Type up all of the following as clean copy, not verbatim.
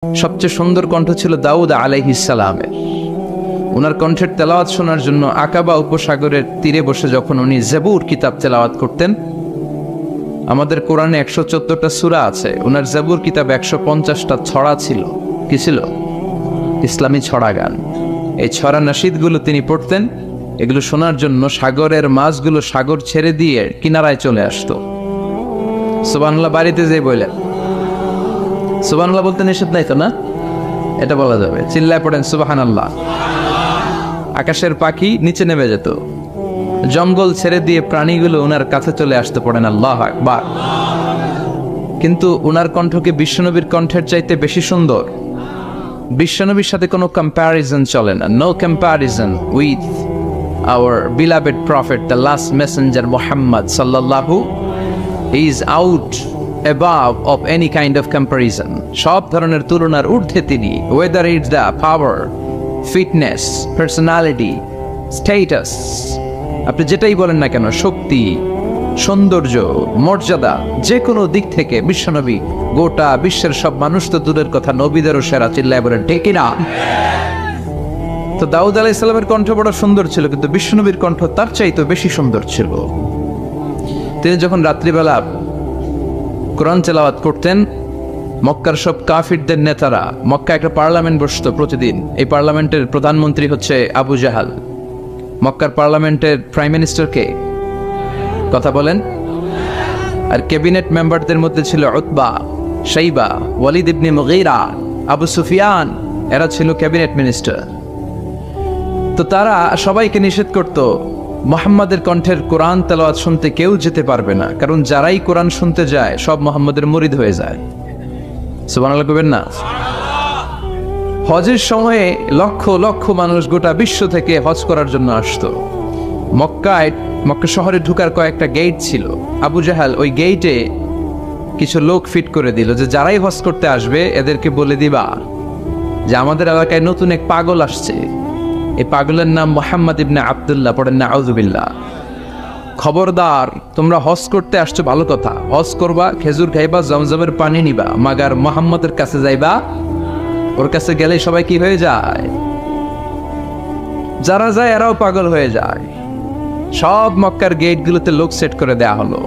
সবচেয়ে সুন্দর কণ্ঠ ছিল দাউদ আলাইহিস সালামের। ওনার কণ্ঠের তেলাওয়াত শোনার জন্য আকাবা উপসাগরের তীরে বসে যখন উনি জবুর কিতাব তেলাওয়াত করতেন, আমাদের কোরআনে 114টা সূরা আছে, ওনার জবুর কিতাব 150টা ছড়া ছিল। কি ছিল? ইসলামী ছড়া গান। এই ছড়া নাশিদগুলো তিনি পড়তেন। এগুলো শোনার জন্য সাগরের মাছগুলো সাগর ছেড়ে দিয়ে কিনারায় চলে আসতো। সুবহানাল্লাহ বাড়িতে যেয়ে বললেন, সুবহানাল্লাহ বলতে নিষেধ নাই তো না? এটা বলা যাবে। চিল্লায় পড়েন সুবহানাল্লাহ। আকাশের পাখি নিচে নেমে যেত, জঙ্গল ছেড়ে দিয়ে প্রাণীগুলো ওনার কাছে চলে আসতে, পড়েন আল্লাহু আকবার। কিন্তু ওনার কণ্ঠকে বিশ্বনবীর কণ্ঠের চাইতে বেশি সুন্দর। বিশ্বনবীর সাথে কোনো কম্প্যারিজন চলে না। No comparison with our beloved prophet, the last messenger Muhammad sallallahu, he is out above of any kind of comparison. সব ধরনের তুলনার ঊর্ধ্বে তিনি। whether it's the power, fitness, personality, status, আপনি যেটাই বলেন না কেন, শক্তি, সৌন্দর্য, মর্যাদা, যে কোনো দিক থেকে বিশ্বনবী গোটা বিশ্বের সব মানুষ তো দূরের কথা, নবীদেরও সেরা। চিল্লায় বলেন ঠিক না? তো দাউদ আলাইহিস সালামের কণ্ঠ বড় সুন্দর ছিল, কিন্তু বিশ্বনবীর কণ্ঠ তার চাইতে বেশি সুন্দর ছিল। তিনি যখন রাত্রিবেলা কোরআন তেলাওয়াত করতেন, মক্কার সব কাফিরদের নেতারা, মক্কা একটা পার্লামেন্ট বসতো প্রতিদিন। এই পার্লামেন্টের প্রধানমন্ত্রী হচ্ছে আবু জাহাল। মক্কার পার্লামেন্টের প্রাইম মিনিস্টার কে? কথা বলেন। আর ক্যাবিনেট মেম্বারদের মধ্যে ছিল উতবা, শাইবা, ওয়ালিদ ইবনে মুগীরা, আবু সুফিয়ান। এরা ছিল ক্যাবিনেট মিনিস্টার। তো তারা সবাইকে নিষেধ করত, মুহাম্মাদের কণ্ঠের কোরআন তেলাওয়াত শুনতে কেউ যেতে পারবে না, কারণ যারাই কোরআন শুনতে যায় সব মুহাম্মাদের মুরিদ হয়ে যায়। সুবহানাল্লাহ কইবেন না? হজের সময়ে লক্ষ লক্ষ মানুষ গোটা বিশ্ব থেকে হজ করার জন্য আসতো। মক্কা শহরে ঢুকার কয়েকটা গেট ছিল। আবু জাহাল ওই গেটে কিছু লোক ফিট করে দিল যে যারাই হজ করতে আসবে এদেরকে বলে দিবা যে আমাদের এলাকায় নতুন এক পাগল আসছে। এই পাগলের নাম মুহাম্মদ ইবনে আব্দুল্লাহ, পড়েন নাউযুবিল্লাহ। খবরদার, তোমরা হজ করতে আসছো ভালো কথা, হজ করবা, খেজুর খাইবা, জমজমের পানি নিবা, মাগার মুহাম্মদের কাছে যাইবা। ওর কাছে গেলে সবাই কি হয়ে যায়? যারা যায় এরাও পাগল হয়ে যায়। সব মক্কার গেটগুলোতে লোক সেট করে দেয়া হলো।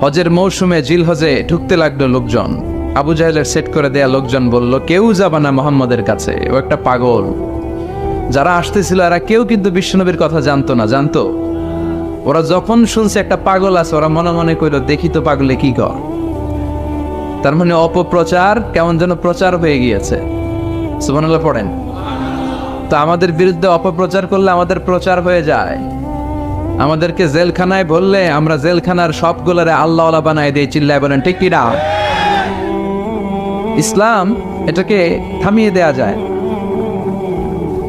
হজের মৌসুমে জিল হজে ঢুকতে লাগলো লোকজন। আবু জাহেলের সেট করে দেয়া লোকজন বলল, কেউ যাবা না মুহাম্মদের কাছে, ও একটা পাগল। যারা আসতেছিল এরা কেউ কিন্তু বিশ্বনবীর কথা জানতো না। জানতো? ওরা যখন শুনছে একটা পাগল আছে, ওরা মনে মনে কইল দেখি তো পাগলে কি কর। তার মানে অপপ্রচার কেমন যেন প্রচার হয়ে গিয়েছে। সুবহানাল্লাহ পড়েন। তো আমাদের বিরুদ্ধে অপপ্রচার করলে আমাদের প্রচার হয়ে যায়। আমাদেরকে জেলখানায় বললে আমরা জেলখানার সবগুলোরে আল্লাহওয়ালা বানায় দিই। চিল্লায় বলেন ঠিক কি না? ইসলাম এটাকে থামিয়ে দেয়া যায়।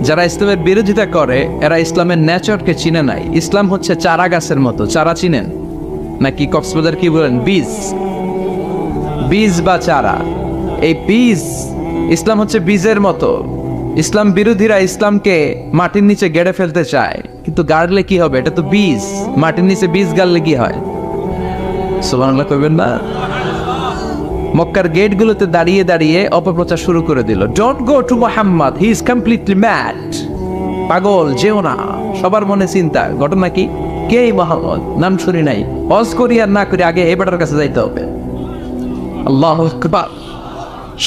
যারা ইসলামের বিরোধিতা করে এরা ইসলামের নেচারকে চিনে নাই। ইসলাম হচ্ছে চারা গাছের মতো। চারা চিনেন নাকি? কক্সবাজার কি বলেন? বীজ। বীজ বা চারা। এই বীজ, ইসলাম হচ্ছে বীজের মতো। ইসলাম বিরোধীরা ইসলামকে মাটির নিচে গেড়ে ফেলতে চায়, কিন্তু গাড়লে কি হবে? এটা তো বীজ। মাটির নিচে বীজ গাড়লে কি হয়? সুবহানাল্লাহ কইবেন না? মক্কার গেটগুলোতে দাঁড়িয়ে দাঁড়িয়ে অপপ্রচার শুরু করে দিল। Don't go to Muhammad, he is completely mad. পাগল, যেও না। সবার মনে চিন্তা, ঘটনা কি? কে মুহাম্মদ? নাম শুনি নাই। হজ করি আর না করি, আগে এই বেটার কাছে যাইতে হবে। আল্লাহু আকবার।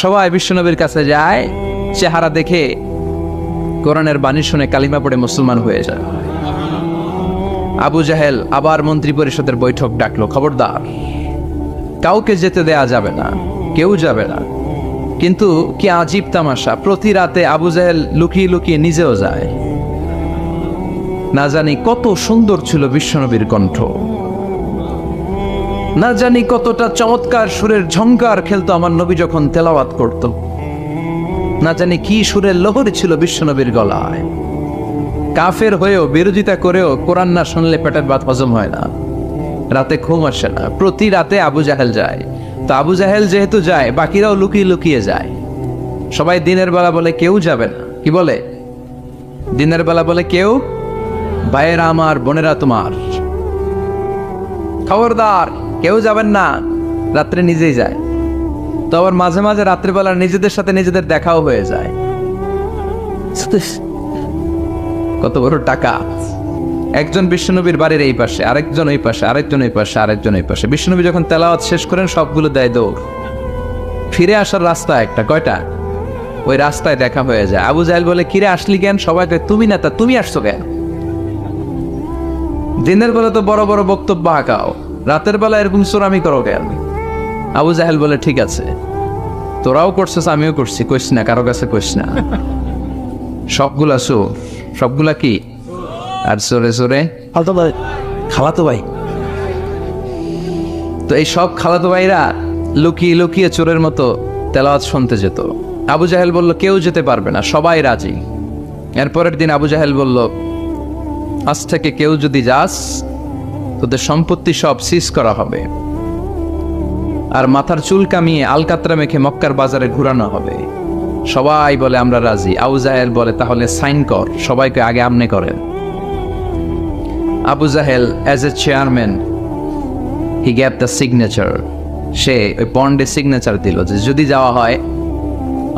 সবাই বিশ্বনবীর কাছে যায়, চেহারা দেখে কোরআনের বাণী শুনে কালিমা পড়ে মুসলমান হয়ে যায়। আবু জাহেল আবার মন্ত্রী পরিষদের বৈঠক ডাকলো, খবরদার, কাউকে যেতে দেয়া যাবে না, কেউ যাবে না। কিন্তু কি আজীব তামাশা, প্রতি রাতে আবু জাহেল লুকিয়ে লুকিয়ে নিজেও যায়। না জানি কত সুন্দর ছিল বিশ্বনবীর কণ্ঠ, না জানি কতটা চমৎকার সুরের ঝংকার খেলতো আমার নবী যখন তেলাওয়াত করত। না জানি কি সুরের লহরী ছিল বিশ্বনবীর গলায়। কাফের হয়েও, বিরোধিতা করেও কোরআন না শুনলে পেটের ভাত হজম হয় না, রাতে ঘুম আসে না। প্রতি রাতে আবু জাহেল যায়। তো আবু জাহেল যেহেতু যায়, বাকিরাও লুকিয়ে লুকিয়ে যায়। সবাই দিনের বেলা বলে কেউ যাবে না। কি বলে? দিনের বেলা বলে কেউ, ভাইয়েরা আমার, বোনেরা তোমার, খবরদার কেউ যাবেন না। রাত্রে নিজেই যায়। তো আবার মাঝে মাঝে রাত্রিবেলা নিজেদের সাথে নিজেদের দেখাও হয়ে যায়। কত বড় টাকা! একজন বিশ্বনবীর বাড়ির এই পাশে, আরেকজন ওই পাশে, আরেকজন ওই পাশে, আরেকজন ওই পাশে। বিশ্বনবী যখন তেলাওয়াত শেষ করেন সবগুলো দেয় দৌড়। ফিরে আসার রাস্তা একটা, কয়টা? ওই রাস্তায় দেখা হয়ে যায়। আবু জাহেল বলে, কিরে আসলি কেন? সবাই কয়, তুমি না তা তুমি আসছো কেন? দিনের বেলা তো বড় বড় বক্তব্য হাঁকাও, রাতের বেলা এরকম চোরামি করো কেন? আবু জাহেল বলে, ঠিক আছে, তোরাও করছিস আমিও করছি, কইস না, কারো কাছে কইস না। সবগুলা সবগুলা কি? আর সরে সরে খালাতো ভাই। তো এই সব খালাতো ভাইরা লুকিয়ে লুকিয়ে চোরের মতো তেলাওয়াত শুনতে যেত। আবু জাহেল বলল, কেউ যেতে পারবে না, সবাই রাজি। এরপরের দিন আবু জাহেল বলল, আজ থেকে কেউ যদি যাস তোদের সম্পত্তি সব সিজ করা হবে, আর মাথার চুল কামিয়ে আলকাতরা মেখে মক্কার বাজারে ঘুরানো হবে। সবাই বলে আমরা রাজি। আবু জাহেল বলে, তাহলে সাইন কর। সবাইকে আগে আমনে করেন। Abu Jahl as a chairman he gave the signature. সে ওই বন্ডে সিগনেচার দিল যে যদি যাওয়া হয়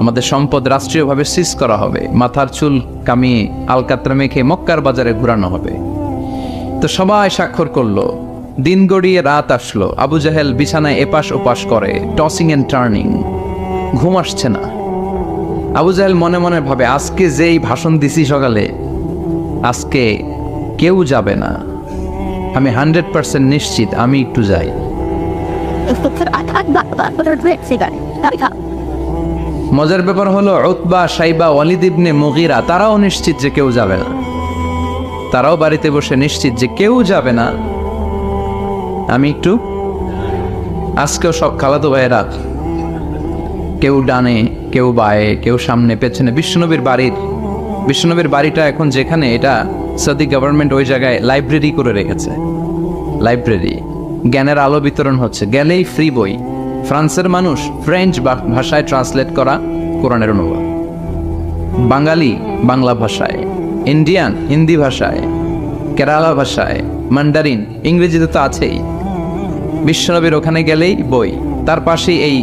আমাদের সম্পদ রাষ্ট্রীয়ভাবে সিজ করা হবে, মাথার চুল কামিয়ে আলকাতরা মেখে মক্কার বাজারে ঘুরানো হবে। তো সবাই স্বাক্ষর করলো। দিন গড়িয়ে রাত আসলো। আবু জাহেল বিছানায় এপাশ ওপাশ করে, টসিং এন্ড টার্নিং, ঘুম আসছে না। আবু জাহেল মনে মনে ভাবে, আজকে যেই ভাষণ দিছি সকালে, আজকে কেউ যাবে না, আমি 100% নিশ্চিত আমি একটু যাই। মজার ব্যাপার হলো, উতবা, শাইবা, ওয়ালিদ ইবনে মুগীরা তারাও নিশ্চিত যে কেউ যাবে না। তারাও বাড়িতে বসে নিশ্চিত যে কেউ যাবে না, আমি একটু। আজকেও সব খালাতো ভাইয়েরা, কেউ ডানে, কেউ বায়ে, কেউ সামনে পেছনে। বিশ্বনবীর বাড়িটা এখন যেখানে, এটা সৌদি গভর্নমেন্ট ওই জায়গায় লাইব্রেরি করে রেখেছে। লাইব্রেরি, জ্ঞানের আলো বিতরণ হচ্ছে। গেলেই ফ্রি বই, ফ্রান্সের মানুষ ফ্রেঞ্চ ভাষায় ট্রান্সলেট করা কোরআনের অনুবাদ, বাঙালি বাংলা ভাষায়, ইন্ডিয়ান হিন্দি ভাষায়, কেরালা ভাষায়, মান্ডারিন, ইংরেজিতে তো আছেই। বিশ্বনবীর ওখানে গেলেই বই। তার পাশেই এই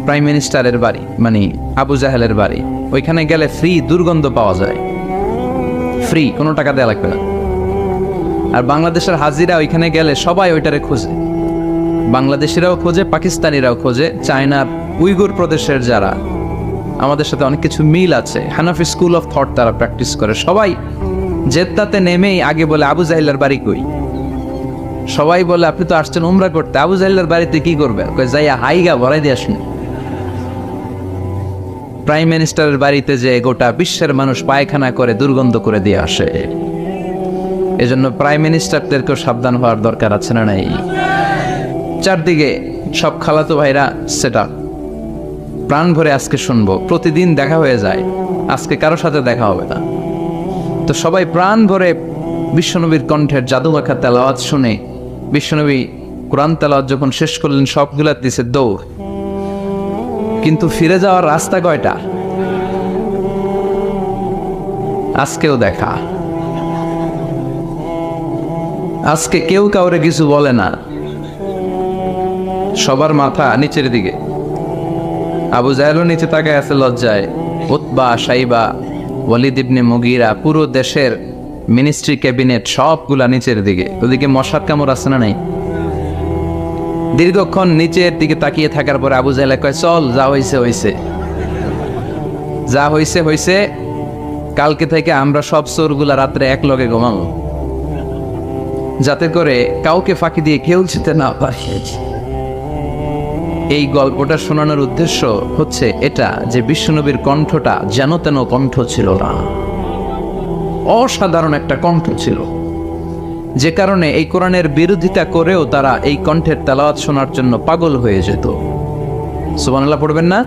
প্রাইম মিনিস্টারের বাড়ি, মানে আবু জাহেলের বাড়ি। ওইখানে গেলে ফ্রি দুর্গন্ধ পাওয়া যায়, ফ্রি, কোনো টাকা দেওয়া লাগবে না। আর বাংলাদেশের হাজিরা ওইখানে গেলে সবাই ওইটারে খোঁজে। বাংলাদেশিরাও খোঁজে, পাকিস্তানিরাও খোঁজে, চায়নার উইগুর প্রদেশের যারা, আমাদের সাথে অনেক কিছু মিল আছে। হানাফি স্কুল অফ থট তারা প্র্যাকটিস করে। সবাই জেদ্দাতে নেমেই আগে বলে, আবু জাহেলের বাড়ি কই? সবাই বলে, আপনি তো আসছেন উমরা করতে, আবু জাহেলের বাড়িতে কি করবেন? যাইয়া হাইগা ভরাই দিয়ে আসুন। প্রাইম মিনিস্টারের বাড়িতে যে গোটা বিশ্বের মানুষ পায়খানা করে দুর্গন্ধ করে দিয়ে আসে। এজন্য প্রাইম মিনিস্টারদেরকেও সাবধান হওয়ার দরকার আছে না নাই? চারদিকে সব খালাতো ভাইরা সেট আপ, প্রাণ ভরে আজকে শুনবো। প্রতিদিন দেখা হয়ে যায়, আজকে কারোর সাথে দেখা হবে না। তো সবাই প্রাণ ভরে বিশ্বনবীর কণ্ঠের জাদুমাখা তেলাওয়াত শুনে, বিশ্বনবী কোরআন তেলাওয়াত যখন শেষ করলেন সবগুলা দিছে দৌড়। কিন্তু ফিরে যাওয়ার রাস্তা কয়টা? আজকেও দেখা। আজকে কেউ কাউরে কিছু বলে না, সবার মাথা নিচের দিকে। আবু জাহেলও নিচে তাকায় আছে লজ্জায়। উতবা, শাইবা, ওয়ালিদ ইবনে মুগীরা, পুরো দেশের মিনিস্ট্রি ক্যাবিনেট সবগুলা নিচের দিকে। ওদিকে মশার কামড় আছে না নাই? দীর্ঘক্ষণ নিচের দিকে তাকিয়ে থাকার পরে আবু জাহেল কয়, চল, যা হইছে হইছে, যা হইছে হইছে। কালকে থেকে আমরা সব চোরগুলা রাত্রে এক লগে ঘুমাবো, যাতে করে কাউকে ফাঁকি দিয়ে কেউ যেতে না পারে। এই গল্পটা শোনানোর উদ্দেশ্য হচ্ছে এটা যে বিশ্বনবীর কণ্ঠটা যেন তেন কণ্ঠ ছিল না, অসাধারণ একটা কণ্ঠ ছিল, যে কারণে এই কোরআনের বিরোধিতা করেও তারা এই কণ্ঠের তেলাওয়াত শোনার জন্য পাগল হয়ে যেত। সুবহানাল্লাহ পড়বেন না?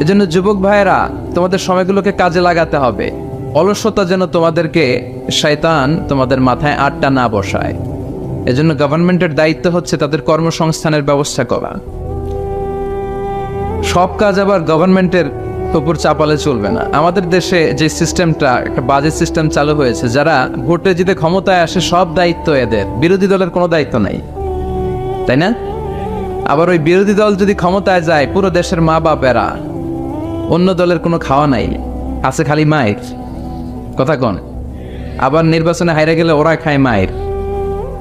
এজন্য যুবক ভাইয়েরা, তোমাদের সময়গুলোকে কাজে লাগাতে হবে। অলসতা যেন তোমাদেরকে শয়তান তোমাদের মাথায় আটটা না বসায়। এজন্য গভর্নমেন্টের দায়িত্ব হচ্ছে তাদের কর্মসংস্থানের ব্যবস্থা করা। সব কাজ আবার গভর্নমেন্টের উপর চাপালে চলবে না। আমাদের দেশে যে সিস্টেমটা, একটা বাজে সিস্টেম চালু হয়েছে, যারা ভোটে জিতে ক্ষমতায় আসে সব দায়িত্ব এদের, বিরোধী দলের কোনো দায়িত্ব নাই, তাই না? আবার ওই বিরোধী দল যদি ক্ষমতায় যায়, পুরো দেশের মা বাপেরা, অন্য দলের কোনো খাওয়া নাই, আছে খালি মায়ের কথা কন। আবার নির্বাচনে হাইরে গেলে ওরা খায় মায়ের,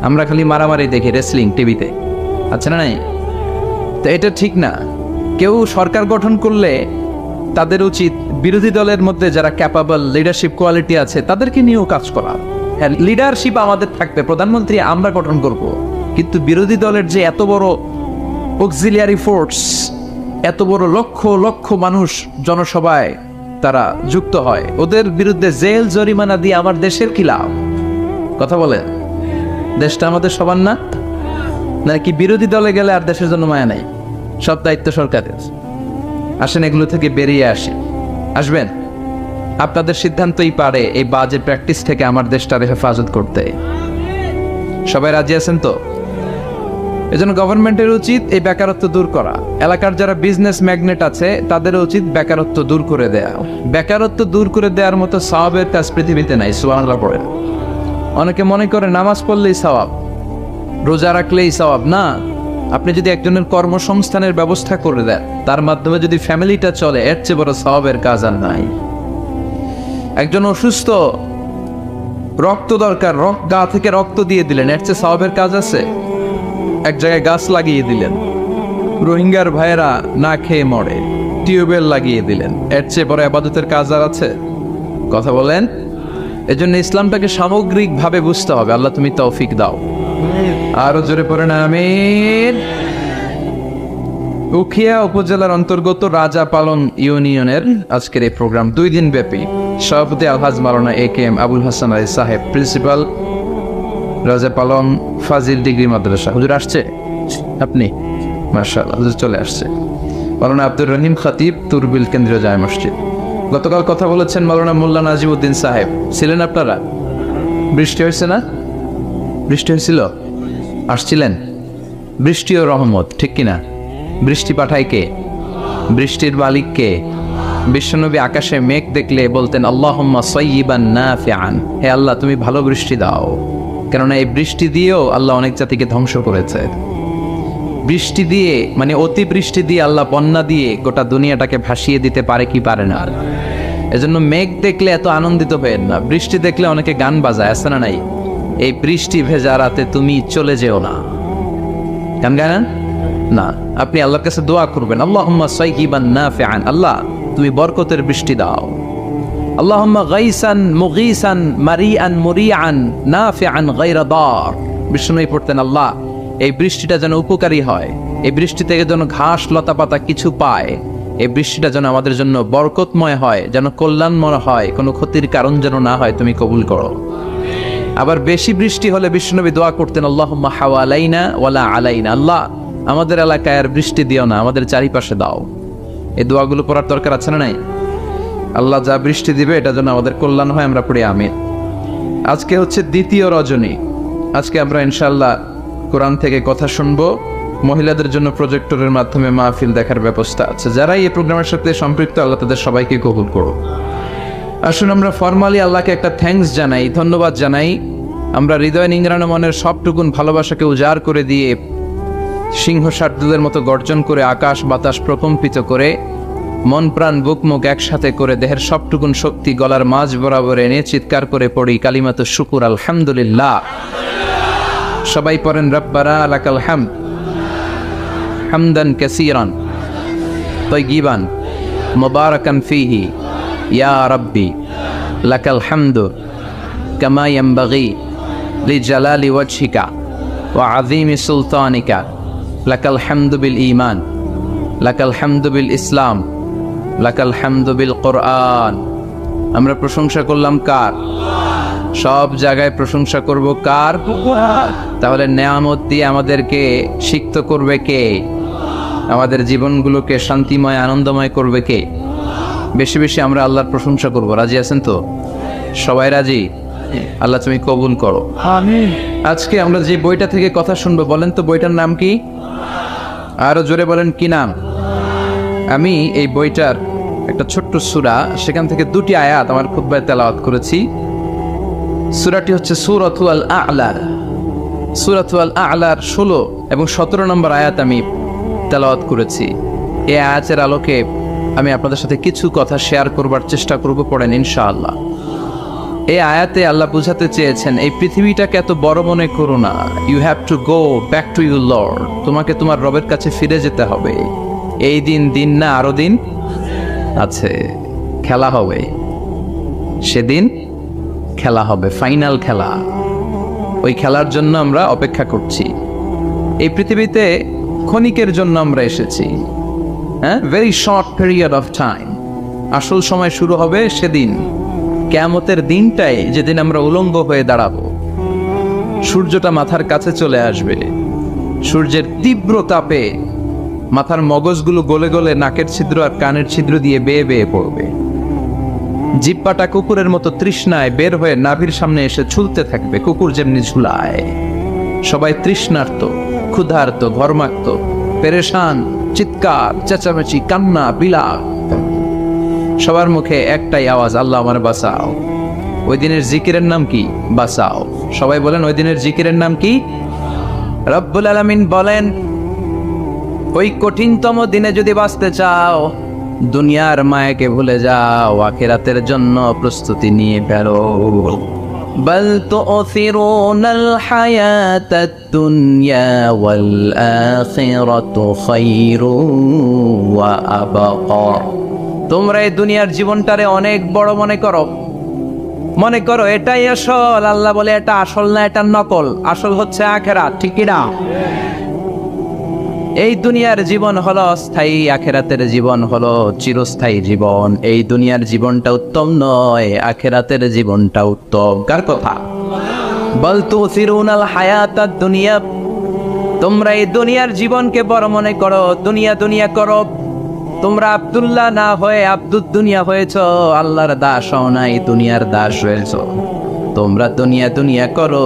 আমরা খালি মারামারি দেখি রেসলিং টিভিতে, আচ্ছা না নাই? তো এটা ঠিক না। কেউ সরকার গঠন করলে তাদের উচিত বিরোধী দলের মধ্যে যারা ক্যাপাবল লিডারশিপ কোয়ালিটি আছে তাদেরকে নিয়েও কাজ করা। হ্যাঁ, লিডারশিপ আমাদের থাকবে, প্রধানমন্ত্রী আমরা গঠন করব, কিন্তু বিরোধী দলের যে এত বড় অক্সিলিয়ারি ফোর্স, এত বড় লক্ষ লক্ষ মানুষ জনসভায় তারা যুক্ত হয়, ওদের বিরুদ্ধে জেল জরিমানা দিয়ে আমার দেশের কি লাভ? কথা বলেন, দেশটা আমাদের সবার না? নাকি বিরোধী দলে গেলে আর দেশের জন্য মায়া নাই, সব দায়িত্ব সরকারের? আসেন এগুলো থেকে বেরিয়ে আসি। আসবেন, আপনাদের সিদ্ধান্তই পারে এই বাজে প্র্যাকটিস থেকে আমার দেশটার হেফাজত করতে। সবাই রাজি আছেন তো? এজন্য গভর্নমেন্টের উচিত এই বেকারত্ব দূর করা। এলাকার যারা বিজনেস ম্যাগনেট আছে তাদের উচিত বেকারত্ব দূর করে দেয়া। বেকারত্ব দূর করে দেওয়ার মতো সওয়াবের কাজ পৃথিবীতে নাই। সুবহানাল্লাহ পড়ে। অনেকে মনে করে নামাজ পড়লেই সওয়াব, রোজা রাখলেই সওয়াব। না, আপনি যদি একজনের কর্মসংস্থানের ব্যবস্থা করে দেন, তার মাধ্যমে যদি ফ্যামিলিটা চলে, এর চেয়ে বড় সওয়াবের কাজ আর নাই। একজন অসুস্থ, রক্ত দরকার, গা থেকে রক্ত দিয়ে দিলেন, এর চেয়ে সওয়াবের কাজ আছে? এক জায়গায় গাছ লাগিয়ে দিলেন, রোহিঙ্গার ভাইয়েরা না খেয়ে মরে, টিউবওয়েল লাগিয়ে দিলেন, এর চেয়ে বড় ইবাদতের কাজ আর আছে? কথা বলেন। এজন্য ইসলামটাকে সামগ্রিকভাবে বুঝতে হবে। আল্লাহ তুমি তৌফিক দাও। আরো জোরে পড়েন আমিন। উখিয়া উপজেলার অন্তর্গত রাজাপালং ইউনিয়নের আজকের এই প্রোগ্রাম 2 দিন ব্যাপী। সভাপতি আলহাজ মাওলানা AKM আবুল হাসান আলী সাহেব, প্রিন্সিপাল রাজাপালং ফাজিল ডিগ্রি মাদ্রাসা। হুজুর আসছে? আপনি? মাশাআল্লাহ, হুজুর চলে আসছে। মাওলানা আব্দুর রহিম খতিব, তুরবিল কেন্দ্রীয় জামে মসজিদ। গতকাল কথা বলেছেন মাওলানা মোল্লা নাজিমউদ্দিন সাহেব। ছিলেন আপনারা? বৃষ্টি হয়েছে না? বৃষ্টি হয়েছিল? আসছিলেন? বৃষ্টি ও রহমত, ঠিক কিনা? বৃষ্টি পাঠায় কে? বৃষ্টির মালিক কে? বিশ্বনবী আকাশে মেঘ দেখলে বলতেন আল্লাহুম্মা সাইয়্যিবান নাফিআন, হে আল্লাহ তুমি ভালো বৃষ্টি দাও। কেননা এই বৃষ্টি দিয়েও আল্লাহ অনেক জাতিকে ধ্বংস করেছে। বৃষ্টি দিয়ে, মানে অতি বৃষ্টি দিয়ে আল্লাহ বন্যা দিয়ে গোটা দুনিয়াটাকে ভাসিয়ে দিতে পারে কি পারে না? এজন্য মেঘ দেখলে এত আনন্দিত হয়েন না। বৃষ্টি দেখলে অনেকে গান বাজায়, আছে না নাই? এই বৃষ্টি ভেজা রাতে তুমি চলে যেও না, গান গায় না? আপনি আল্লাহর কাছে দোয়া করবেন আল্লাহুম্মা সাইয়্যিবান নাফিআন, আল্লাহ তুমি বরকতের বৃষ্টি দাও। আল্লাহুম্মা গাইসান মুগীসান মারিআন মুরিআন নাফিআন গায়রা দার। বিষ্ণুই পড়তেন আল্লাহ এই বৃষ্টিটা যেন উপকারী হয়, এই বৃষ্টি থেকে যেন ঘাস লতা পাতা কিছু পায়, এই বৃষ্টিটা যেন আমাদের জন্য বরকতময় হয়, যেন কল্যাণময় হয়, কোনো ক্ষতির কারণ যেন না হয়, তুমি কবুল করো। আবার বেশি বৃষ্টি হলে বিষ্ণুনবী দোয়া করতেন আল্লাহুম্মা হাওয়ালাইনা ওয়ালা আলাইনা, আল্লাহ আমাদের এলাকায় আর বৃষ্টি দিও না, আমাদের চারিপাশে দাও। এই দোয়াগুলো পড়ার দরকার আছে না নাই? আল্লাহ যা বৃষ্টি দিবে এটা যেন আমাদের কল্যাণ হয়, আমরা পড়ি আমিন। আজকে হচ্ছে দ্বিতীয় রজনী। আজকে আমরা ইনশাআল্লাহ কোরআন থেকে কথা শুনবো। মহিলাদের জন্য প্রজেক্টরের মাধ্যমে মাহফিল দেখার ব্যবস্থা আছে। যারাই এই প্রোগ্রামের সাথে সম্পৃক্ত, আল্লাহ তাদের সবাইকে কবুল করো। আসুন আমরা ফরমালি আল্লাহকে একটা থ্যাঙ্কস জানাই, ধন্যবাদ জানাই। আমরা হৃদয় নিংড়ানো মনের সবটুকুন ভালোবাসাকে উজাড় করে দিয়ে, সিংহ শার্দুলের মতো গর্জন করে, আকাশ বাতাস প্রকম্পিত করে, মন প্রাণ বুক মুখ একসাথে করে, দেহের সবটুকুন শক্তি গলার মাঝ বরাবর এনে চিৎকার করে পড়ি কালিমাতু শুকুর আলহামদুলিল্লাহ। সবাই পড়েন রব্বানা লাকাল হামদ হামদান কাসীরান তাইয়িবান মুবারাকান ফীহি ইয়া রাব্বি লাকাল হামদু কামা ইয়ানবাগি লিজালালি ওয়াজহিকা ওয়া আযীমি সুলতানিকা লাকাল হামদু বিল ঈমান লাকাল হামদু বিল ইসলাম লাকাল হামদু বিল কোরআন। আমরা প্রশংসা করলাম কার? সব জায়গায় প্রশংসা করব কার? তাহলে নেয়ামত দিয়ে আমাদেরকে সিক্ত করবে কে? আমাদের জীবনগুলোকে শান্তিময় আনন্দময় করবে কে? বেশি বেশি আমরা আল্লাহর প্রশংসা করব। রাজি আছেন তো? সবাই রাজি? আল্লাহ তুমি কবুল করো, আমিন। আজকে আমরা যে বইটা থেকে কথা শুনবো, বলেন তো বইটার নাম কি? আরো জোরে বলেন, কি নাম? আমি এই বইটার একটা ছোট্ট সূরা, সেখান থেকে 2টি আয়াত আমার খুতবায় তেলাওয়াত করেছি। সূরাটি হচ্ছে সূরাতুল আ'লা। সূরাতুল আ'লার 16 এবং 17 নম্বর আয়াত আমি তেলাওয়াত করেছি, এই আয়াতের আলোকে আমি আপনাদের সাথে কিছু কথা শেয়ার করবার চেষ্টা করব, পড়েন ইনশাআল্লাহ। এই আয়াতে আল্লাহ বুঝাতে চেয়েছেন এই পৃথিবীটাকে এত বড় মনে করো না। You have to go back to your lord. তোমাকে তোমার রবের কাছে ফিরে যেতে হবে। এই দিন না আরো দিন আছে, খেলা হবে, সেদিন খেলা হবে, ফাইনাল খেলা। ওই খেলার জন্য আমরা অপেক্ষা করছি। এই পৃথিবীতে ক্ষণিকের জন্য আমরা এসেছি, হ্যাঁ, very short period of time. আসল সময় শুরু হবে সেদিন, কিয়ামতের দিনটাই, যেদিন আমরা উলঙ্গ হয়ে দাঁড়াবো। সূর্যটা মাথার কাছে চলে আসবে, সূর্যের তীব্র তাপে মাথার মগজগুলো গলে গলে নাকের ছিদ্র আর কানের ছিদ্র দিয়ে বেয়ে বেয়ে পড়বে। জিহ্বাটা কুকুরের মতো তৃষ্ণায় বের হয়ে নাভির সামনে এসে ঝুলতে থাকবে, কুকুর যেমনি ঝুলায়। সবাই তৃষ্ণার্ত, ক্ষুধার্ত, ঘর্মাক্ত, পেরেশান, চিৎকার, চেঁচামেচি, কান্না, বিলাপ। সবার মুখে একটাই আওয়াজ, আল্লাহ আমার বাঁচাও। ওই দিনের জিকিরের নাম কি? বাঁচাও। সবাই বলেন, ওই দিনের জিকিরের নাম কি? রব্বুল আলামিন বলেন, ওই কঠিনতম দিনে যদি বাঁচতে চাও, দুনিয়ার মায়াকে ভুলে যাও, আখিরাতের জন্য প্রস্তুতি নিয়ে ফেলো। বাল তু'থিরুনাল হায়াতাদ দুনিয়া ওয়াল আখিরাতু খায়রুন ওয়া আবকা। তোমরা এই দুনিয়ার জীবনটারে অনেক বড় মনে করো এটাই আসল। আল্লাহ বলে এটা আসল না, এটা নকল। আসল হচ্ছে আখিরাত, ঠিক কি না? এই দুনিয়ার জীবন হলো অস্থায়ী, আখিরাতের জীবন হলো চিরস্থায়ী জীবন। এই দুনিয়ার জীবনটা উত্তম নয়, আখিরাতের জীবনটা উত্তম। কার কথা? বাল তু'থিরুনাল হায়াতাদ দুনিয়া। তোমরা এই দুনিয়ার জীবনকে বড় মনে করো, দুনিয়া করো। তোমরা আব্দুল্লাহ না হয়ে আব্দুদ দুনিয়া হয়েছো, আল্লাহর দাস হও নাই, দুনিয়ার দাস হয়েছো। তোমরা দুনিয়া করো,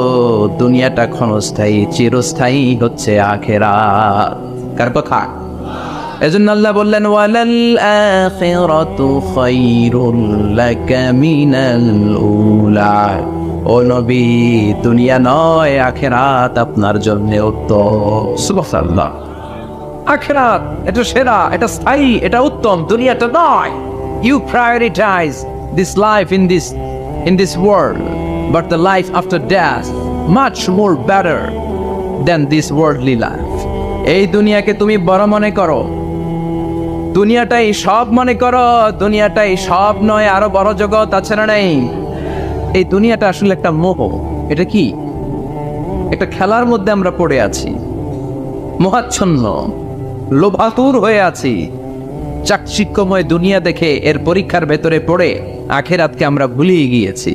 দুনিয়াটা ক্ষণস্থায়ী, চিরস্থায়ী হচ্ছে আখিরাত। কার কথা? এজন্য আল্লাহ বললেন, ওয়ালাল আখিরাতু খায়রুল লাকা মিনাল উলা। ও নবী, দুনিয়া নয়, আখিরাত আপনার জন্য উত্তম। সুবহানাল্লাহ। আখিরাত এটা সেরা, এটা স্থায়ী, এটা উত্তম, দুনিয়াটা নয়। You prioritise this life in this world, but the life after death much more better than this worldly life. এই দুনিয়াকে তুমি বড় মনে করো, দুনিয়াটাই সব মনে করো। দুনিয়াটাই সব নয়, আরো বড় জগৎ আছে না নাই? এই দুনিয়াটা আসলে একটা মোহ। এটা কি? একটা খেলার মধ্যে আমরা পড়ে আছি, মোহাচ্ছন্ন, লোভাতুর হয়ে আছি। চাকচিক্যময় দুনিয়া দেখে এর পরীক্ষার ভেতরে পড়ে আখিরাতকে আমরা ভুলিয়ে গিয়েছি।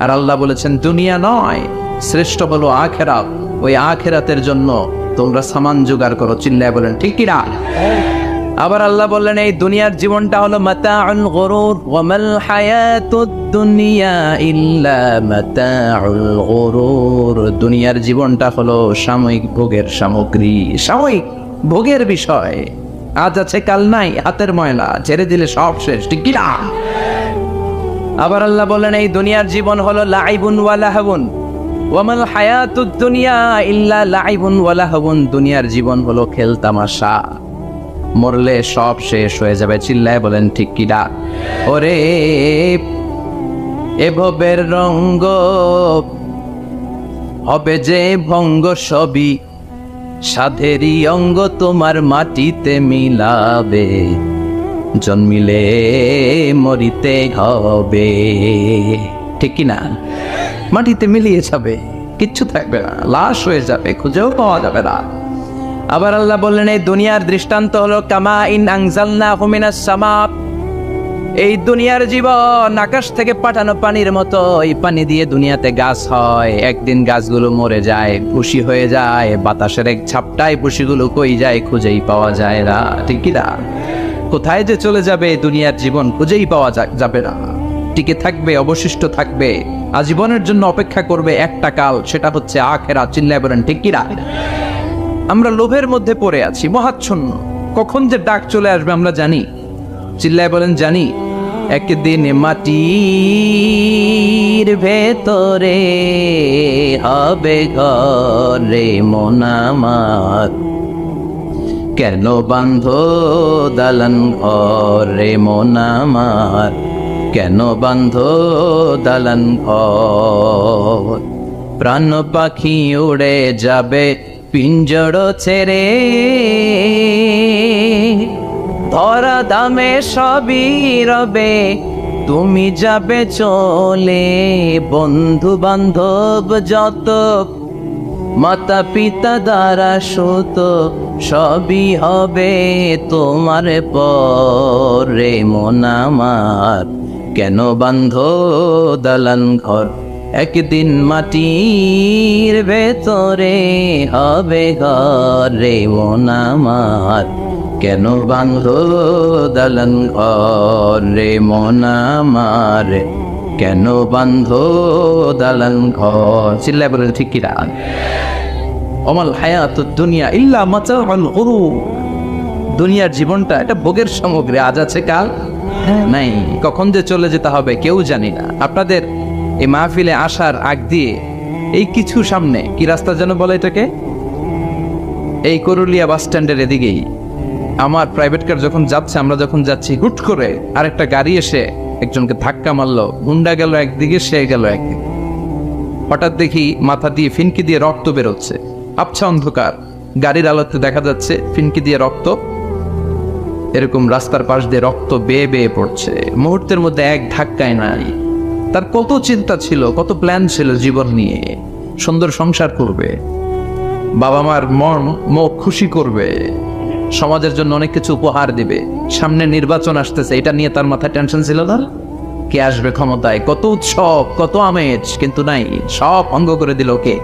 আর আল্লাহ বলেছেন, দুনিয়া নয়, শ্রেষ্ঠ হলো আখিরাত। ওই আখিরাতের জন্য তোমরা সামান জোগাড় করো। চিল্লায় বলেন, ঠিক কি না? আবার আল্লাহ বললেন, এই দুনিয়ার জীবনটা হলো মাতাউল গুরুর, ওয়া মাল হায়াতুদ দুনিয়া ইল্লা মাতাউল গুরুর। দুনিয়ার জীবনটা হলো সাময়িক ভোগের সামগ্রী, সাময়িক ভোগের বিষয়। আজ আছে কাল নাই, হাতের ময়লা, ছেড়ে দিলে সব শেষ, ঠিক কি না? আবার আল্লাহ বললেন, এই দুনিয়ার জীবন হলো লাইবুন ওয়া লাহবুন, ওয়া মাল হায়াতুদ দুনিয়া ইল্লা লাইবুন ওয়া লাহবুন। দুনিয়ার জীবন হলো খেল তামাশা, মরলে সব শেষ হয়ে যাবে। চিল্লায় বলেন, ঠিক কি না? ওরে এভবের রঙ্গ হবে যে ভঙ্গ, সবই সাধেরই অঙ্গ তোমার মাটিতে মিলাবে, জন্মিলে মরিতে হবে, ঠিক কি না? মাটিতে মিলিয়ে যাবে, কিচ্ছু থাকবে না, লাশ হয়ে যাবে, খুঁজেও পাওয়া যাবে না। আবার আল্লাহ বললেন, এই দুনিয়ার দৃষ্টান্ত হলো কামা ইন আনজালনাহু মিনাস সামা। এই দুনিয়ার জীবন আকাশ থেকে পাঠানো পানির মতো। এই পানি দিয়ে দুনিয়াতে গাছ হয়, একদিন গাছগুলো মরে যায়, ভুসি হয়ে যায়। বাতাসের এক ঝাপটায় ভুসিগুলো কই যায়, খুঁজেই পাওয়া যায় না, ঠিক কি না? কোথায় যে চলে যাবে দুনিয়ার জীবন, খুঁজেই পাওয়া যাবে না। টিকে থাকবে, অবশিষ্ট থাকবে, আজীবনের জন্য অপেক্ষা করবে একটা কাল, সেটা হচ্ছে আখিরাত। চিল্লায় বলেন, ঠিক কি না? আমরা লোভের মধ্যে পড়ে আছি, মহাচ্ছন্ন। কখন যে ডাক চলে আসবে আমরা জানি। চিল্লায় বলেন, জানি। একদিন মাটির ভেতরে হবে ঘরে মন আমার, কেন বান্ধ দালান ঘর রে মন আমার, কেন বান্ধ দালান ঘর। প্রাণ পাখি উড়ে যাবে পিঞ্জর ছেড়ে, ধরা দামে সবই রবে তুমি যাবে চলে। বন্ধু বান্ধব যত মাতা পিতা দ্বারা সুত সবই হবে তোমার পরে মন আমার, কেন বান্ধ দালান ঘর। একদিন মাটির ভেতরে হবে ঘর রে মন আমার, কেন বান্ধ দালান ঘর রে মন আমার, কেন বান্ধ দালান ঘর। চিল্লায় বলেন ঠিক কিনা? অমাল হায়াতুদ দুনিয়া ইল্লা মাতাউল গুরুর। দুনিয়ার জীবনটা এটা ভোগের সামগ্রী, আজ আছে কাল নাই, কখন যে চলে যেতে হবে কেউ জানি না। আপনাদের এই মাহফিলে আসার আগ দিয়ে এই কিছু সামনে কি রাস্তা যেন বলে এটাকে, এই করুলিয়া বাস স্ট্যান্ডের এদিকেই আমার প্রাইভেট কার যখন যাচ্ছে, আমরা যখন যাচ্ছি, হুট করে আরেকটা গাড়ি এসে একজনকে ধাক্কা মারলো। হুন্ডা গেল একদিকে, সে গেল একদিকে। হঠাৎ দেখি মাথা দিয়ে ফিনকি দিয়ে রক্ত বেরোচ্ছে, আবছা অন্ধকার, গাড়ির আলোতে দেখা যাচ্ছে ফিনকি দিয়ে রক্ত, এরকম রাস্তার পাশ দিয়ে রক্ত বেয়ে বেয়ে পড়ছে। মুহূর্তের মধ্যে এক ধাক্কায় নাই। তার কত চিন্তা ছিল, কত প্ল্যান ছিল জীবন নিয়ে, সুন্দর সংসার করবে, বাবা মার মন মুখ খুশি করবে, সমাজের জন্য অনেক কিছু উপহার দিবে। সামনে নির্বাচন আসতেছে, এটা নিয়ে তার মাথায় টেনশন ছিল না? কে আসবে ক্ষমতায়, কত উৎসব, কত আমেজ, কিন্তু নাই, সব ভঙ্গ করে দিল কে?